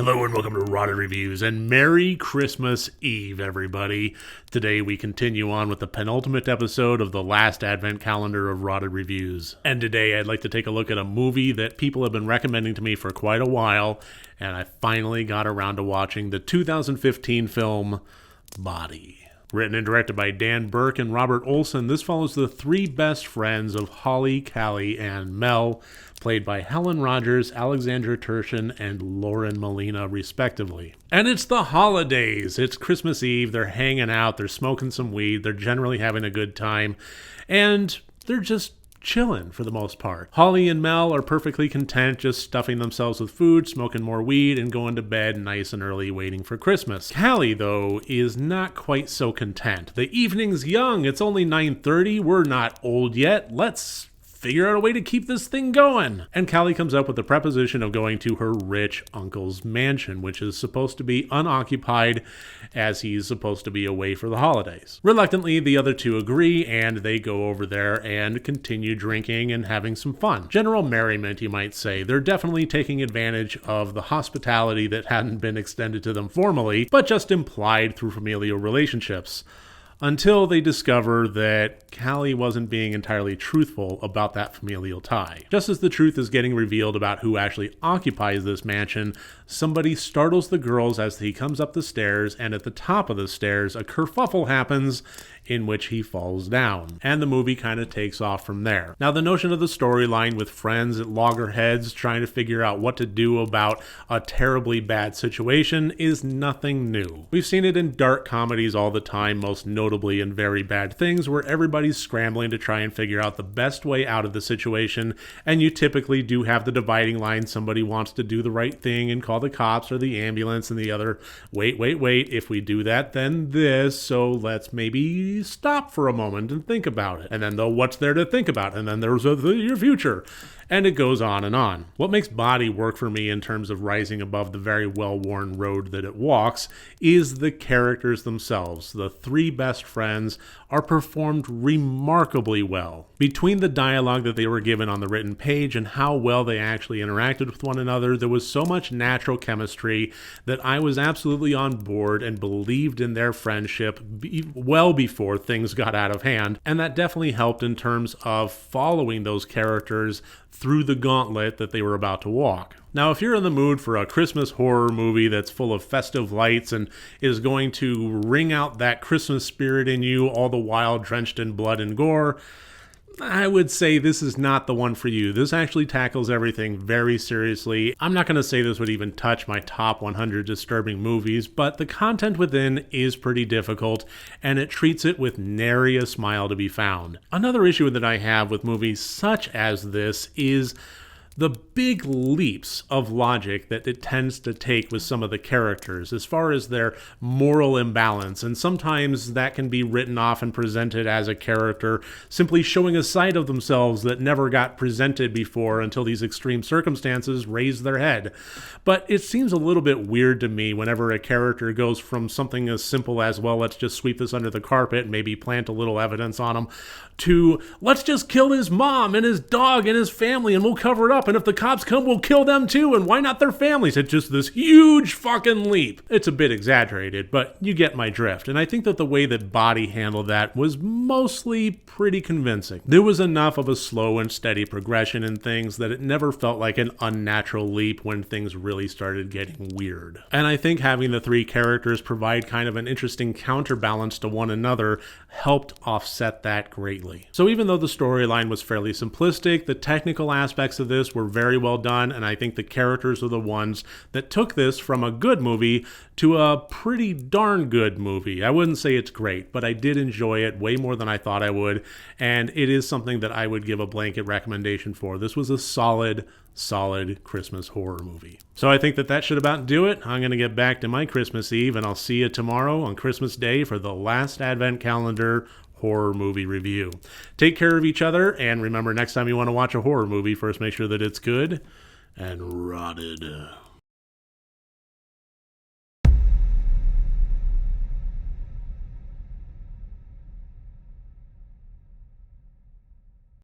Hello and welcome to Rotted Reviews, and Merry Christmas Eve, everybody. Today we continue on with the penultimate episode of the last advent calendar of Rotted Reviews. And today I'd like to take a look at a movie that people have been recommending to me for quite a while, and I finally got around to watching the 2015 film Body. Written and directed by Dan Burke and Robert Olson, this follows the three best friends of Holly, Callie, and Mel, played by Helen Rogers, Alexandra Turchin, and Lauren Molina, respectively. And it's the holidays. It's Christmas Eve. They're hanging out. They're smoking some weed. They're generally having a good time. And they're just chilling for the most part. Holly and Mel are perfectly content just stuffing themselves with food, smoking more weed, and going to bed nice and early waiting for Christmas. Callie, though, is not quite so content. The evening's young. It's only 9:30. We're not old yet. Let's figure out a way to keep this thing going. And Callie comes up with the proposition of going to her rich uncle's mansion, which is supposed to be unoccupied as he's supposed to be away for the holidays. Reluctantly, the other two agree, and they go over there and continue drinking and having some fun. General merriment, you might say. They're definitely taking advantage of the hospitality that hadn't been extended to them formally, but just implied through familial relationships. Until they discover that Callie wasn't being entirely truthful about that familial tie. Just as the truth is getting revealed about who actually occupies this mansion, somebody startles the girls as he comes up the stairs, and at the top of the stairs, a kerfuffle happens in which he falls down. And the movie kind of takes off from there. Now, the notion of the storyline with friends at loggerheads trying to figure out what to do about a terribly bad situation is nothing new. We've seen it in dark comedies all the time, most notably in Very Bad Things, where everybody's scrambling to try and figure out the best way out of the situation, and you typically do have the dividing line. Somebody wants to do the right thing and call the cops or the ambulance, and the other, wait, if we do that, then this, so let's maybe stop for a moment and think about it. And then what's there to think about? And then there's your future. And it goes on and on. What makes Body work for me in terms of rising above the very well-worn road that it walks is the characters themselves. The three best friends are performed remarkably well. Between the dialogue that they were given on the written page and how well they actually interacted with one another, there was so much natural chemistry that I was absolutely on board and believed in their friendship well before things got out of hand. And that definitely helped in terms of following those characters through the gauntlet that they were about to walk. Now, if you're in the mood for a Christmas horror movie that's full of festive lights and is going to wring out that Christmas spirit in you, all the while drenched in blood and gore, I would say this is not the one for you. This actually tackles everything very seriously. I'm not going to say this would even touch my top 100 disturbing movies, but the content within is pretty difficult, and it treats it with nary a smile to be found. Another issue that I have with movies such as this is the big leaps of logic that it tends to take with some of the characters as far as their moral imbalance, and sometimes that can be written off and presented as a character simply showing a side of themselves that never got presented before until these extreme circumstances raised their head. But it seems a little bit weird to me whenever a character goes from something as simple as, well, let's just sweep this under the carpet and maybe plant a little evidence on him, to let's just kill his mom and his dog and his family and we'll cover it up, and if the cops come, we'll kill them too, and why not their families? It's just this huge fucking leap. It's a bit exaggerated, but you get my drift, and I think that the way that Body handled that was mostly pretty convincing. There was enough of a slow and steady progression in things that it never felt like an unnatural leap when things really started getting weird. And I think having the three characters provide kind of an interesting counterbalance to one another helped offset that greatly. So even though the storyline was fairly simplistic, the technical aspects of this were very well done, and I think the characters are the ones that took this from a good movie to a pretty darn good movie. I wouldn't say it's great, but I did enjoy it way more than I thought I would, and it is something that I would give a blanket recommendation for. This was a solid Christmas horror movie. So I think that should about do it. I'm going to get back to my Christmas Eve, and I'll see you tomorrow on Christmas Day for the last Advent Calendar horror movie review. Take care of each other, and remember, next time you want to watch a horror movie, first make sure that it's good and rotted.